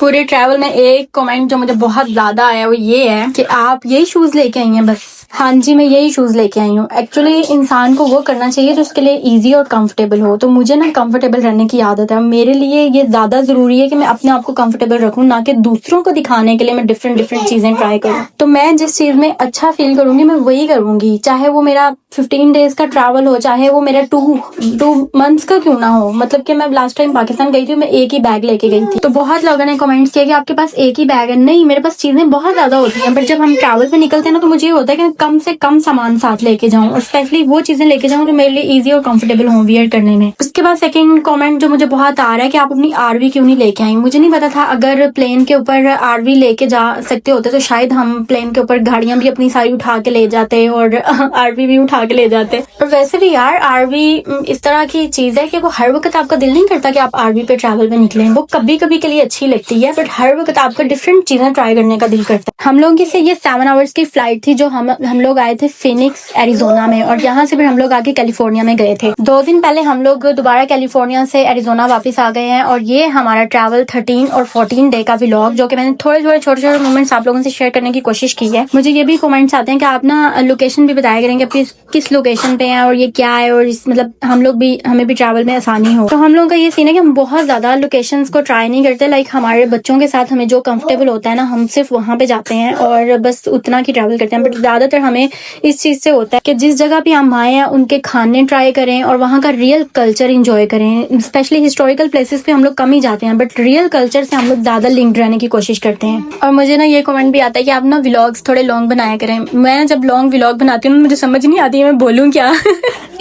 पूरे ट्रैवल में एक कमेंट जो मुझे बहुत ज्यादा आया वो ये है कि आप यही शूज लेके आई हैं। बस हाँ जी, मैं यही शूज लेके आई हूँ। एक्चुअली इंसान को वो करना चाहिए जो उसके लिए इजी और कंफर्टेबल हो। तो मुझे ना कंफर्टेबल रहने की आदत है। मेरे लिए ये ज्यादा जरूरी है कि मैं अपने आप को कंफर्टेबल रखूँ, ना कि दूसरों को दिखाने के लिए मैं डिफरेंट चीजें ट्राई करूँ। तो मैं जिस चीज में अच्छा फील करूंगी मैं वही करूंगी, चाहे वो मेरा 15 डेज का ट्रैवल हो, चाहे वो मेरा 2 मंथ्स का क्यों ना हो। मतलब कि मैं लास्ट टाइम पाकिस्तान गई थी, मैं एक ही बैग लेके गई थी। तो बहुत लोगों ने कमेंट्स किया कि आपके पास एक ही बैग है। नहीं, मेरे पास चीजें बहुत ज्यादा होती हैं, बट जब हम ट्रैवल पे निकलते हैं ना तो मुझे ये होता है कि कम से कम सामान साथ लेके जाऊं, और स्पेशली वो चीजें लेके जाऊं जो मेरे लिए इजी और कंफर्टेबल हो वियर करने में। उसके बाद सेकंड कमेंट जो मुझे बहुत आ रहा है कि आप अपनी आरवी क्यों नहीं लेके आई। मुझे नहीं पता था अगर प्लेन के ऊपर आरवी लेके जा सकते होते तो शायद हम प्लेन के ऊपर गाड़ियां भी अपनी सारी उठा के ले जाते और आरवी भी उठा के ले जाते। और वैसे भी यार आरवी इस तरह की चीज है कि वो हर वक्त आपका दिल नहीं करता कि आप आरवी पे ट्रैवल पे निकलें। वो कभी कभी के लिए अच्छी लगती है, बट हर वक्त आपका डिफरेंट चीजें ट्राई करने का दिल करता है। हम लोगों की से ये 7 आवर्स की फ्लाइट थी जो हम लोग आए थे फिनिक्स एरिजोना में, और यहाँ से फिर हम लोग आके कैलिफोर्निया में गए थे। 2 दिन पहले हम लोग दोबारा कैलिफोर्निया से एरिजोना वापस आ गए हैं। और ये हमारा ट्रैवल 13 और 14 डे का व्लॉग जो कि मैंने थोड़े छोटे मोमेंट्स आप लोगों से शेयर करने की कोशिश की है। मुझे ये भी कमेंट्स आते हैं कि आप ना लोकेशन भी बताया करेंगे आप किस लोकेशन पे हैं और ये क्या है, और मतलब हमें भी ट्रैवल में आसानी हो। तो हम लोगों का ये सीन है कि हम बहुत ज्यादा लोकेशंस को ट्राई नहीं करते। लाइक हमारे बच्चों के साथ हमें जो कंफर्टेबल होता है ना, हम सिर्फ वहां पे जाते हैं और बस उतना की ट्रैवल करते हैं। बट ज्यादातर हमें इस चीज से होता है कि जिस जगह पे हम आए हैं उनके खाने ट्राई करें और वहाँ का रियल कल्चर इंजॉय करें। स्पेशली हिस्टोरिकल प्लेसेस पे हम लोग कम ही जाते हैं, बट रियल कल्चर से हम लोग ज्यादा लिंक्ड रहने की कोशिश करते हैं। और मुझे ना ये कमेंट भी आता है कि आप ना व्लॉग्स थोड़े लॉन्ग बनाया करें। मैं जब लॉन्ग व्लॉग बनाती हूँ मुझे समझ नहीं आती है मैं बोलूँ क्या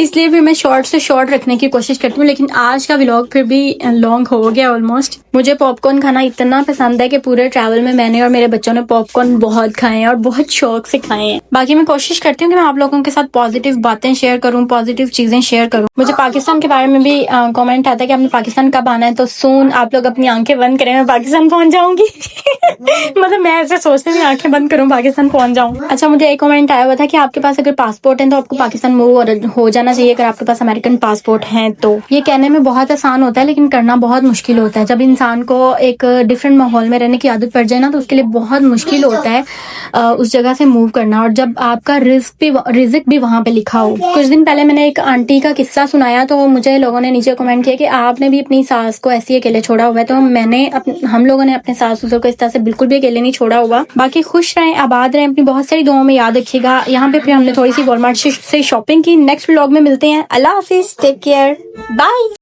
इसलिए फिर मैं शॉर्ट से शॉर्ट रखने की कोशिश करती हूँ। लेकिन आज का व्लॉग फिर भी लॉन्ग हो गया ऑलमोस्ट। मुझे पॉपकॉर्न खाना इतना पसंद है कि पूरे ट्रैवल में मैंने और मेरे बच्चों ने पॉपकॉर्न बहुत खाए हैं और बहुत शौक से खाए हैं। बाकी मैं कोशिश करती हूँ कि मैं आप लोगों के साथ पॉजिटिव बातें शेयर करूँ, पॉजिटिव चीजें शेयर करूँ। मुझे पाकिस्तान के बारे में भी कमेंट आता है कि आपने पाकिस्तान कब आना है। तो सून आप लोग अपनी आंखें बंद करें, मैं पाकिस्तान पहुंच जाऊंगी मतलब मैं ऐसे सोचते हुए आंखें बंद करूँ पाकिस्तान पहुंच जाऊँ। अच्छा, मुझे एक कमेंट आया हुआ था कि आपके पास अगर पासपोर्ट है तो आपको पाकिस्तान मूव हो जाना चाहिए अगर आपके पास अमेरिकन पासपोर्ट है तो। ये कहने में बहुत आसान होता है लेकिन करना बहुत मुश्किल होता है। जब इंसान को एक डिफरेंट माहौल में रहने की आदत पड़ जाए ना तो उसके लिए बहुत मुश्किल होता है उस जगह से मूव करना, और जब आपका रिज़्क भी वहाँ पे लिखा हो। कुछ दिन पहले मैंने एक आंटी का किस्सा सुनाया तो मुझे लोगों ने नीचे कमेंट किया कि आपने भी अपनी सास को ऐसे ही अकेले छोड़ा हुआ है। तो हम लोगों ने अपने सास ससुर को इस तरह से बिल्कुल भी अकेले नहीं छोड़ा हुआ। बाकी खुश रहें, आबाद रहें, अपनी बहुत सारी दुआओं में याद रखिएगा। यहाँ पे फिर हमने थोड़ी सी वॉलमार्ट से शॉपिंग की। नेक्स्ट व्लॉग में मिलते हैं। अल्लाह हाफिज, टेक केयर, बाय।